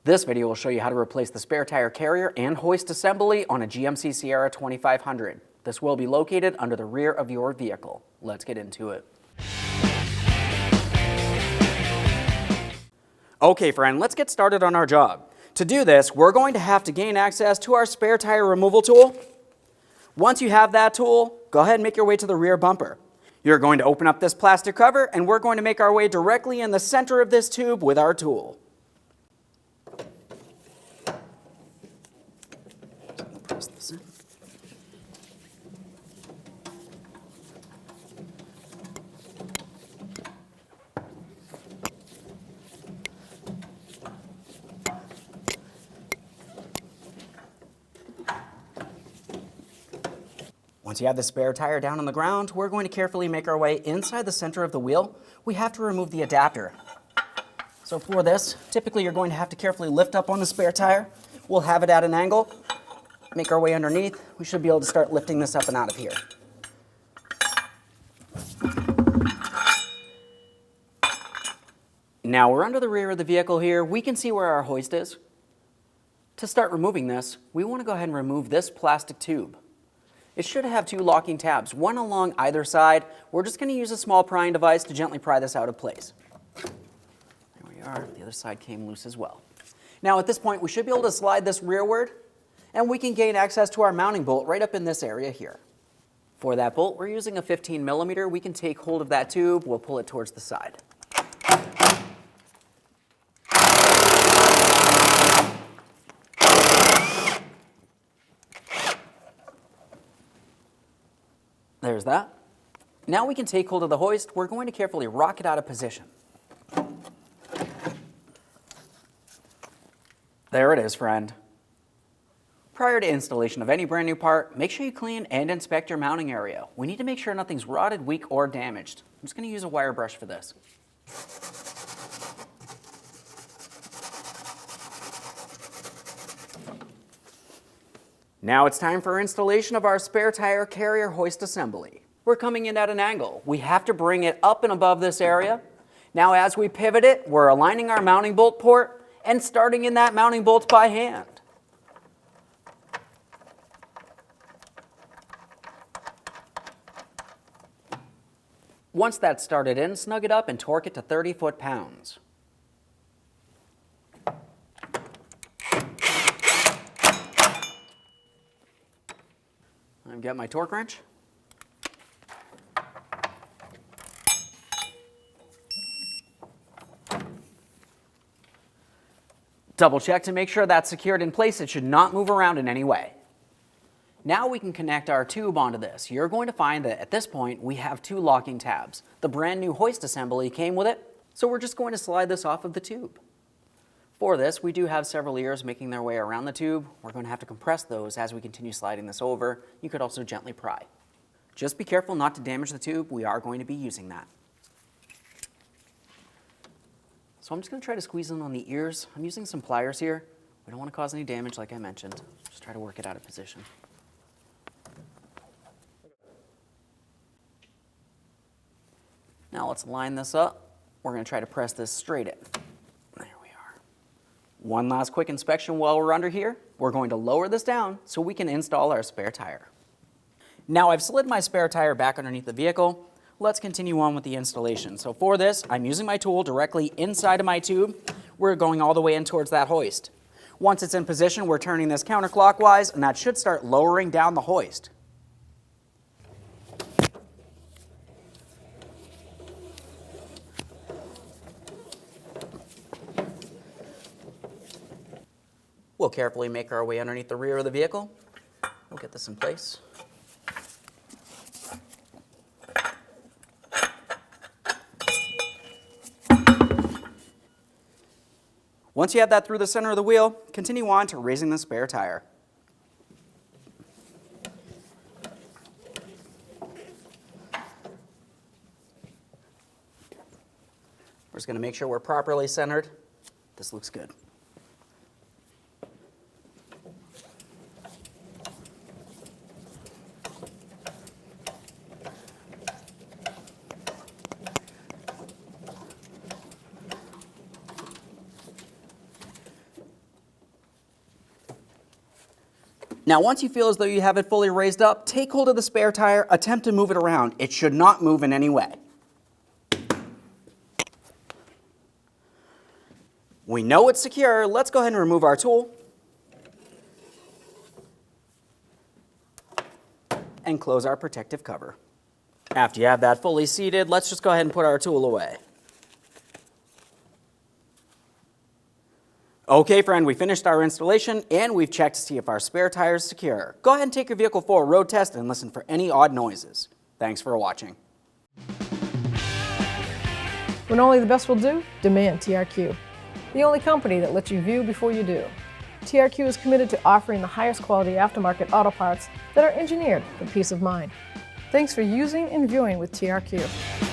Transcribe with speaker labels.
Speaker 1: This video will show you how to replace the spare tire carrier and hoist assembly on a GMC Sierra 2500. This will be located under the rear of your vehicle. Let's get into it. Okay friend, let's get started on our job. To do this, we're going to have to gain access to our spare tire removal tool. Once you have that tool, go ahead and make your way to the rear bumper. You're going to open up this plastic cover and we're going to make our way directly in the center of this tube with our tool. Press this in. Once you have the spare tire down on the ground, we're going to carefully make our way inside the center of the wheel. We have to remove the adapter. So for this, typically you're going to have to carefully lift up on the spare tire. We'll have it at an angle, make our way underneath. We should be able to start lifting this up and out of here. Now we're under the rear of the vehicle here. We can see where our hoist is. To start removing this, we want to go ahead and remove this plastic tube. It should have two locking tabs, one along either side. We're just going to use a small prying device to gently pry this out of place. There we are. The other side came loose as well. Now at this point, we should be able to slide this rearward, and we can gain access to our mounting bolt right up in this area here. For that bolt, we're using a 15 millimeter. We can take hold of that tube. We'll pull it towards the side. There's that. Now we can take hold of the hoist. We're going to carefully rock it out of position. There it is, friend. Prior to installation of any brand new part, make sure you clean and inspect your mounting area. We need to make sure nothing's rotted, weak, or damaged. I'm just going to use a wire brush for this. Now it's time for installation of our spare tire carrier hoist assembly. We're coming in at an angle. We have to bring it up and above this area. Now as we pivot it, we're aligning our mounting bolt port and starting in that mounting bolt by hand. Once that's started in, snug it up and torque it to 30 foot-pounds. I've got my torque wrench. Double check to make sure that's secured in place. It should not move around in any way. Now we can connect our tube onto this. You're going to find that at this point we have two locking tabs. The brand new hoist assembly came with it, so we're just going to slide this off of the tube. For this, we do have several ears making their way around the tube. We're going to have to compress those as we continue sliding this over. You could also gently pry. Just be careful not to damage the tube. We are going to be using that. So I'm just going to try to squeeze in on the ears. I'm using some pliers here. We don't want to cause any damage like I mentioned. Just try to work it out of position. Now let's line this up. We're going to try to press this straight in. One last quick inspection while we're under here. We're going to lower this down so we can install our spare tire. Now I've slid my spare tire back underneath the vehicle. Let's continue on with the installation. So for this, I'm using my tool directly inside of my tube. We're going all the way in towards that hoist. Once it's in position, we're turning this counterclockwise, and that should start lowering down the hoist. We'll carefully make our way underneath the rear of the vehicle. We'll get this in place. Once you have that through the center of the wheel, continue on to raising the spare tire. We're just going to make sure we're properly centered. This looks good. Now once you feel as though you have it fully raised up, take hold of the spare tire, attempt to move it around. It should not move in any way. We know it's secure. Let's go ahead and remove our tool and close our protective cover. After you have that fully seated, let's just go ahead and put our tool away. Okay, friend, we finished our installation and we've checked to see if our spare tire is secure. Go ahead and take your vehicle for a road test and listen for any odd noises. Thanks for watching.
Speaker 2: When only the best will do, demand TRQ. The only company that lets you view before you do. TRQ is committed to offering the highest quality aftermarket auto parts that are engineered for peace of mind. Thanks for using and viewing with TRQ.